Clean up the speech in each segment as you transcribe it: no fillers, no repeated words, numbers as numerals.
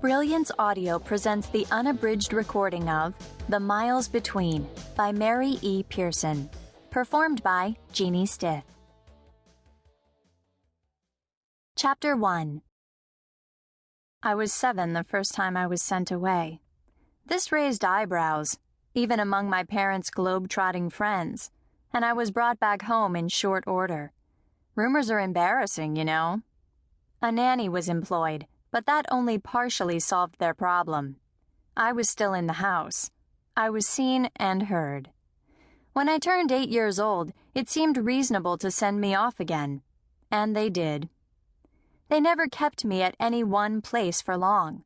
Brilliance Audio presents the unabridged recording of The Miles Between by Mary E. Pearson, performed by Jeannie Stith. Chapter 1. I was 7 the first time I was sent away. This raised eyebrows, even among my parents' globe-trotting friends, and I was brought back home in short order. Rumors are embarrassing, you know. A nanny was employed, but that only partially solved their problem. I was still in the house. I was seen and heard. When I turned 8 years old, it seemed reasonable to send me off again, and they did. They never kept me at any one place for long.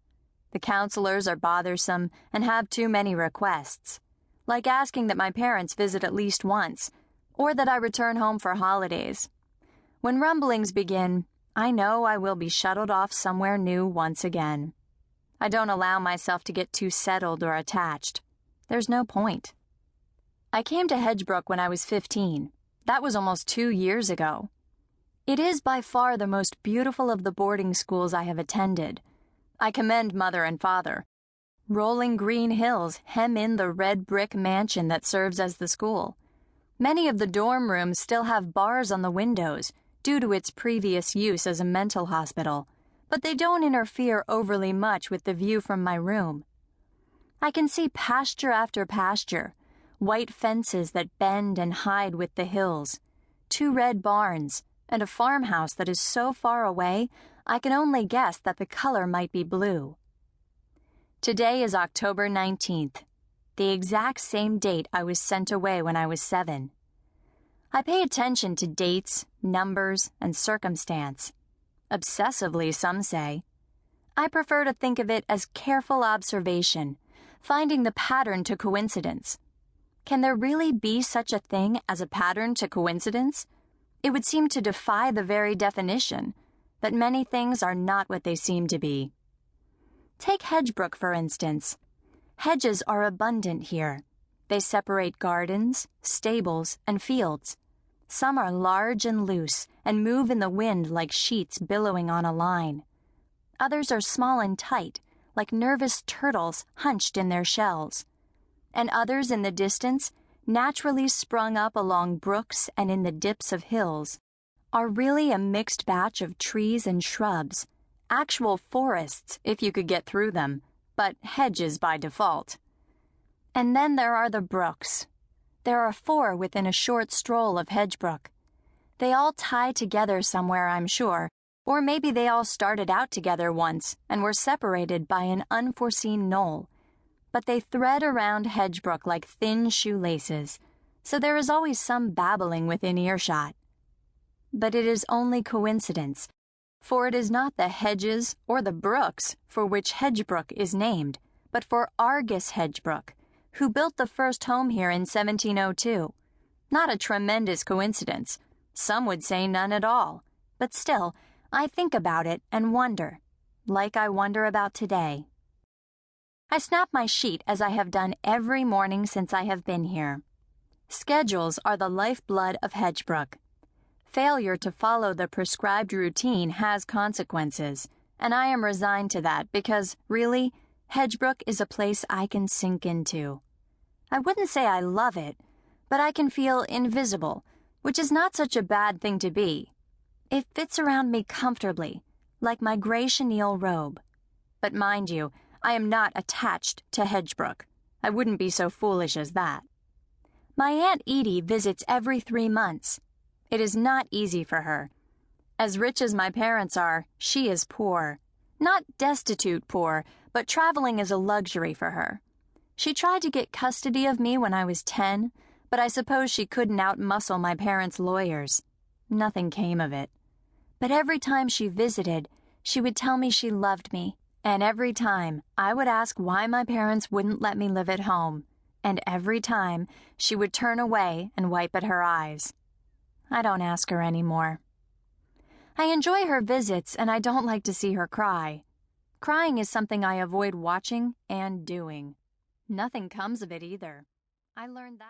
The counselors are bothersome and have too many requests, like asking that my parents visit at least once, or that I return home for holidays. When rumblings begin, I know I will be shuttled off somewhere new once again. I don't allow myself to get too settled or attached. There's no point. I came to Hedgebrook when I was 15. That was almost 2 years ago. It is by far the most beautiful of the boarding schools I have attended. I commend Mother and Father. Rolling green hills hem in the red brick mansion that serves as the school. Many of the dorm rooms still have bars on the windows, due to its previous use as a mental hospital, but they don't interfere overly much with the view from my room. I can see pasture after pasture, white fences that bend and hide with the hills, 2 red barns, and a farmhouse that is so far away I can only guess that the color might be blue. Today is October 19th, the exact same date I was sent away when I was 7. I pay attention to dates, numbers, and circumstance. Obsessively, some say. I prefer to think of it as careful observation, finding the pattern to coincidence. Can there really be such a thing as a pattern to coincidence? It would seem to defy the very definition, that many things are not what they seem to be. Take Hedgebrook, for instance. Hedges are abundant here. They separate gardens, stables, and fields. Some are large and loose and move in the wind like sheets billowing on a line. Others are small and tight, like nervous turtles hunched in their shells. And others in the distance, naturally sprung up along brooks and in the dips of hills, are really a mixed batch of trees and shrubs, actual forests if you could get through them, but hedges by default. And then there are the brooks. There are 4 within a short stroll of Hedgebrook. They all tie together somewhere, I'm sure, or maybe they all started out together once and were separated by an unforeseen knoll. But they thread around Hedgebrook like thin shoelaces, so there is always some babbling within earshot. But it is only coincidence, for it is not the hedges or the brooks for which Hedgebrook is named, but for Argus Hedgebrook, who built the first home here in 1702. Not a tremendous coincidence. Some would say none at all. But still, I think about it and wonder, like I wonder about today. I snap my sheet as I have done every morning since I have been here. Schedules are the lifeblood of Hedgebrook. Failure to follow the prescribed routine has consequences, and I am resigned to that because, really, Hedgebrook is a place I can sink into. I wouldn't say I love it, but I can feel invisible, which is not such a bad thing to be. It fits around me comfortably, like my gray chenille robe. But mind you, I am not attached to Hedgebrook. I wouldn't be so foolish as that. My Aunt Edie visits every 3 months. It is not easy for her. As rich as my parents are, she is poor. Not destitute poor, but traveling is a luxury for her. She tried to get custody of me when I was 10, but I suppose she couldn't outmuscle my parents' lawyers. Nothing came of it. But every time she visited, she would tell me she loved me, and every time I would ask why my parents wouldn't let me live at home, and every time she would turn away and wipe at her eyes. I don't ask her anymore. I enjoy her visits, and I don't like to see her cry. Crying is something I avoid watching and doing. Nothing comes of it either. I learned that